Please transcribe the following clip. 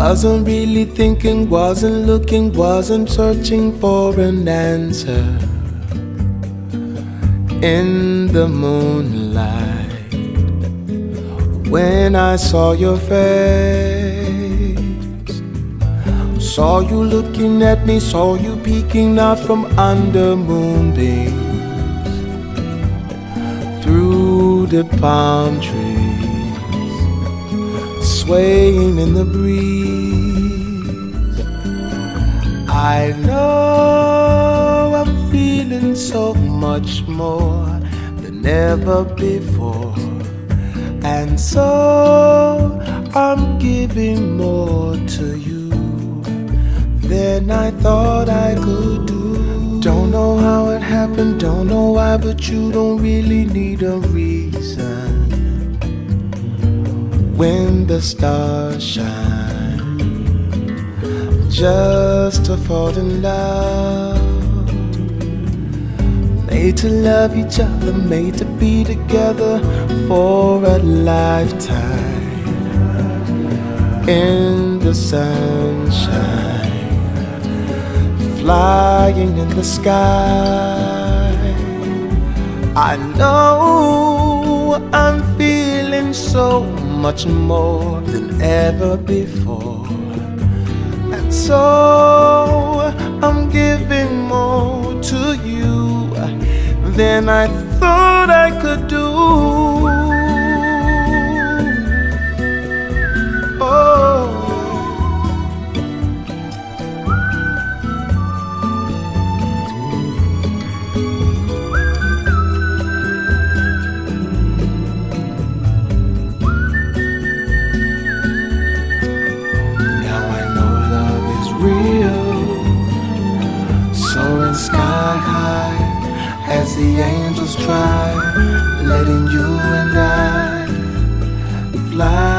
Wasn't really thinking, wasn't looking, wasn't searching for an answer. In the moonlight, when I saw your face, saw you looking at me, saw you peeking out from under moonbeams, through the palm trees, swaying in the breeze. I know I'm feeling so much more than ever before, and so I'm giving more to you than I thought I could do. Don't know how it happened, don't know why, but you don't really need a reason. When the stars shine, just to fall in love. Made to love each other, made to be together for a lifetime. In the sunshine, flying in the sky. I know I'm feeling so much more than ever before, and so I'm giving more to you than I thought I could do. Oh, soaring sky high as the angels try, letting you and I fly.